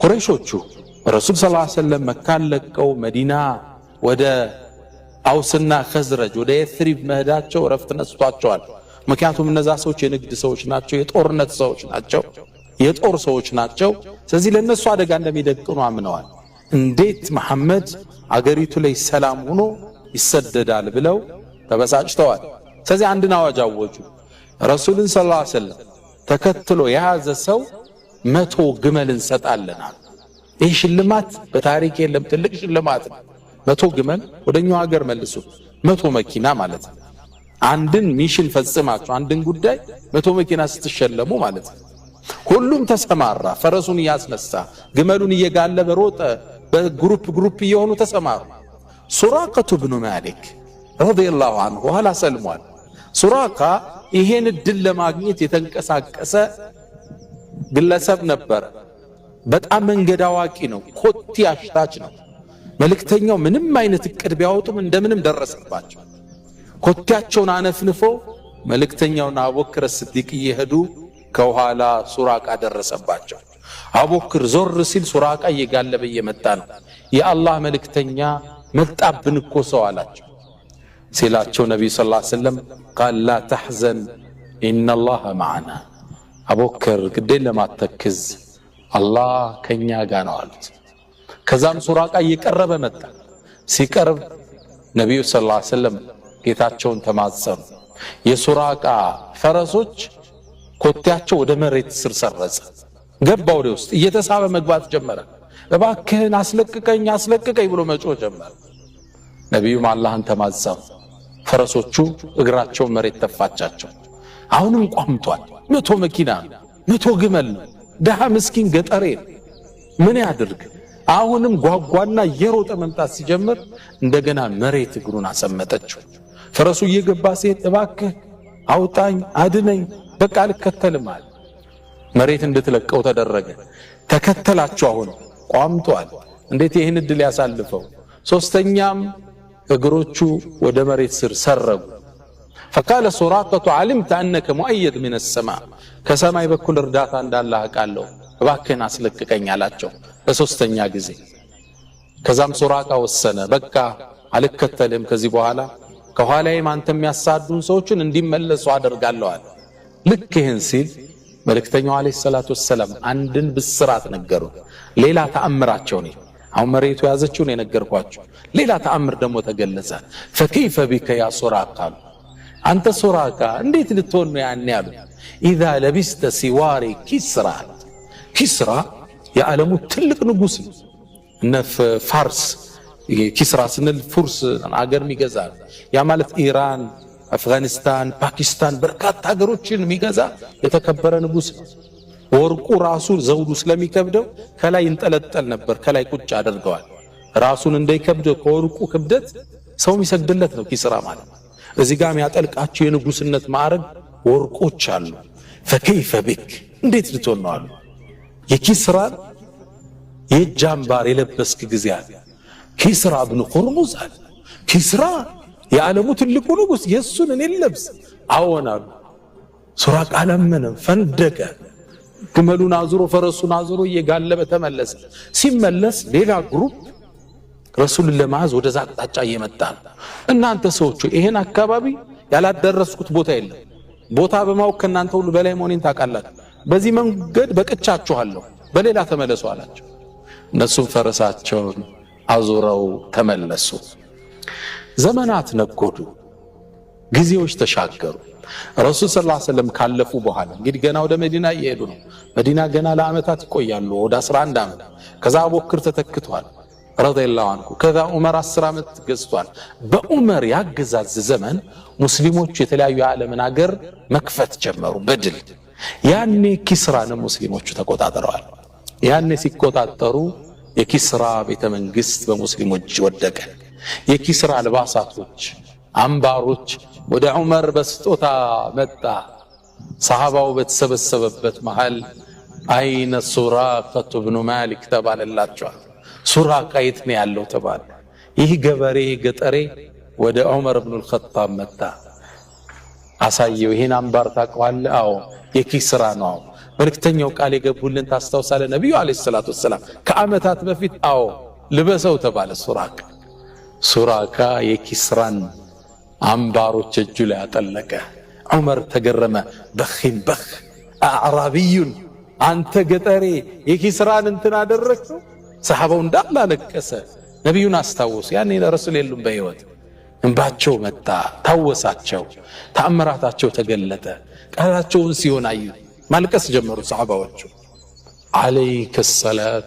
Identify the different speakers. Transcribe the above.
Speaker 1: ቁረይሾቹ ረሱል ሰለላሁ ዐለይሂ ወሰለም መካን ለቀው መዲና ወደ አውስና ኸዝረጅ ወደ የትሪብ መሄዳቸው ረፍት ነስቷቸዋል። ምክንያቱም እነዛ ሰዎች የንግድ ሰዎች ናቸው፣ የጦርነት ሰዎች ናቸው፣ የጦር ሰዎች ናቸው። ስለዚህ ለነሱ አደጋ እንደሚደቅኑ አምነዋል። እንዴት መሐመድ አገሪቱ ላይ ሰላም ሆኖ ይሰደዳል ብለው ተበሳጭተዋል። ስለዚህ አንድን አዋጅ አወጁ። ረሱልን ሰለላሁ ዐለይሂ ወሰለም ተከትሎ የያዘ ሰው 100 ግመል እንሰጣለን። ይህ ሽልማት በታሪክ የለም፣ ትልቅ ሽልማት ነው። 100 ግመል ወደኛው ሀገር መልሱ 100 መኪና ማለት ነው። አንድን ሚሽን ፈጽማችሁ አንድን ጉዳይ 100 መኪና ስትሸለሙ ማለት ነው። ሁሉም ተሰማራ። ፈረሱን እያስነሳ ግመሉን እየጋለበ ሮጠ። በግሩፕ እየሆኑ ተሰማሩ። ሱራቀቱ ብኑ ማሊክ ረዲየላሁ ዐንሁ ኋላ ሰልሟል። ሱራቃ ይሄን እድል ለማግኘት የተንቀሳቀሰ ግለሰብ ነበር። በጣም መንገድ አዋቂ ነው። ኮቲ አሽታች ነው። መልእክተኛው ምንም አይነት እቅድ ቢያወጡም እንደምንም ደረሰባቸው። ኮቲያቸውን አነፍንፎ መልእክተኛውና አቡበክር ስዲቅ እየሄዱ ከኋላ ሱራቃ ደረሰባቸው። አቡበክር ዞር ሲል ሱራቃ እየጋለበ እየመጣ ነው። የአላህ መልእክተኛ መጣብን እኮ ሰው አላቸው። ሲላቸው ነቢዩ ሰለላሁ ዐለይሂ ወሰለም ቃል ላ ተሕዘን ኢነላህ መዓና፣ አቡበክር ግዴን ለማተክዝ አላህ ከኛ ጋር ነው አሉት። ከዛም ሱራቃ እየቀረበ መጣ። ሲቀርብ ነቢዩ ሰለላሁ ዐለይሂ ወሰለም ጌታቸውን ተማጸኑ። የሱራቃ ፈረሶች ኮቴያቸው ወደ መሬት ስር ሰረጸ፣ ገባ ወደ ውስጥ እየተሳበ መግባት ጀመረ። እባክህን አስለቅቀኝ አስለቅቀኝ ብሎ መጮህ ጀመረ። ነቢዩም አላህን ተማጸኑ። ፈረሶቹ እግራቸው መሬት ተፋቻቸው። አሁንም ቋምጧል። 100 መኪና 100 ግመል ነው። ደሃ ምስኪን ገጠሬ ምን ያድርግ? አሁንም ጓጓና እየሮጠ መምጣት ሲጀምር እንደገና መሬት እግሩን አሰመጠችው። ፈረሱ እየገባ ሲሄድ እባክህ አውጣኝ አድነኝ በቃ አልከተልም አለ። መሬት እንድትለቀው ተደረገ። ተከተላቸው። አሁን ቋምጧል። እንዴት ይህን እድል ያሳልፈው? ሶስተኛም እግሮቹ ወደ መሬት ስር ሰረጉ። فقال سراقة علمت أنك مؤيد من السماء ከሰማይ በኩል እርዳታ እንዳለህ አውቃለሁ እባክህን አስለቅቀኝ አላቸው ለሶስተኛ ጊዜ። ከዛም ሱራቃ ወሰነ፣ በቃ አልከተልም ከዚህ በኋላ ከኋላዬም አንተ የሚያሳዱን ሰዎችን እንዲመለሱ አደርጋለሁ አለ። ልክ ይህን ሲል መልእክተኛው አለይሂ ሰላቱ ወሰለም አንድን ብስራት ነገሩ። ሌላ ተአምራቸው ነው። አሁን መሬቱ ያዘችውን የነገርኳችሁ ሌላ ተአምር ደግሞ ተገለጸ። فكيف بك يا سراقة አንተ ሱራቃ እንዴት ልትሆን ነው ያኔ ያሉ። إذا لبست سوار كسرى ኪስራ የዓለሙ ትልቅ ንጉስ ነው። እነ ፋርስ ኪስራ ስንል ፉርስ አገር የሚገዛ ያ ማለት ኢራን፣ አፍጋኒስታን፣ ፓኪስታን በርካታ ሀገሮችን የሚገዛ የተከበረ ንጉስ ነው። ወርቁ ራሱ ዘውዱ ስለሚከብደው ከላይ እንጠለጠል ነበር፣ ከላይ ቁጭ አድርገዋል። ራሱን እንዳይከብደው ከወርቁ ክብደት ሰው የሚሰግድለት ነው ኪስራ ማለት። እዚህ ጋር የሚያጠልቃቸው የንጉስነት ማዕረግ ወርቆች አሉ። فكيف بك እንዴት ልትሆን ነው አሉ። የኪስራ የጃምባር የለበስክ ጊዜ አለ። ኪስራ ኢብኑ ሁርሙዝ አለ። ኪስራ የዓለሙ ትልቁ ንጉስ የሱን እኔ ለብስ አወናሉ። ሱራቃ አላመነም፣ ፈንደቀ። ግመሉን አዙሮ ፈረሱን አዙሮ እየጋለበ ተመለሰ። ሲመለስ ሌላ ግሩፕ ረሱልን ለማዝ ወደ ዛቅጣጫ እየመጣ ነው። እናንተ ሰዎች ይሄን አካባቢ ያላደረስኩት ቦታ የለም፣ ቦታ በማወቅ ከእናንተ ሁሉ በላይ መሆኔን ታውቃላችሁ። በዚህ መንገድ በቅቻችኋለሁ፣ በሌላ ተመለሱ አላቸው። እነሱም ፈረሳቸውን አዙረው ተመለሱ። ዘመናት ነጎዱ፣ ጊዜዎች ተሻገሩ። ረሱል ሰለላሁ ዐለይሂ ወሰለም ካለፉ በኋላ እንግዲህ ገና ወደ መዲና እየሄዱ ነው። መዲና ገና ለዓመታት ይቆያሉ፣ ወደ 11 ዓመት። ከዛ አቡበክር ተተክቷል ረዲየላሁ ዐንሁ። ከዛ ዑመር 10 ዓመት ገዝቷል። በዑመር ያገዛዝ ዘመን ሙስሊሞች የተለያዩ የዓለምን ሀገር መክፈት ጀመሩ በድል። ያኔ ኪስራን ሙስሊሞቹ ተቆጣጥረዋል። ያኔ ሲቆጣጠሩ የኪስራ ቤተ መንግስት በሙስሊሞች ወደቀ። የኪስራ አልባሳቶች፣ አምባሮች ወደ ዑመር በስጦታ መጣ። ሰሃባው በተሰበሰበበት መሃል አይነ ሱራቀቱ ኢብኑ ማሊክ ተባለላቸዋል። ሱራቃ የት ነው ያለው ተባለ። ይህ ገበሬ ገጠሬ ወደ ዑመር ኢብኑ አልኸጣብ መጣ። አሳየው። ይሄን አምባር ታውቀዋለህ? አዎ የኪስራ ነው። መልእክተኛው ቃል የገቡልን ታስታውሳለህ? ነብዩ አለይሂ ሰላቱ ወሰለም ከዓመታት በፊት አዎ ልበሰው ተባለ። ሱራካ የኪስራን አምባሮች እጁ ላይ አጠለቀ። ዑመር ተገረመ። በኺን በኽ አዕራቢዩን አንተ ገጠሬ የኪስራን እንትን አደረግከው? ሰሐባው እንዳለ አለቀሰ። ነቢዩን አስታወሱ። ያኔ ረሱል የሉም በሕይወት። እንባቸው መጣ፣ ታወሳቸው፣ ተአምራታቸው ተገለጠ። ቃላቸውን ሲሆን አዩ፣ ማልቀስ ጀመሩ ሰሐባዎቹ። ዓለይከ ሰላቱ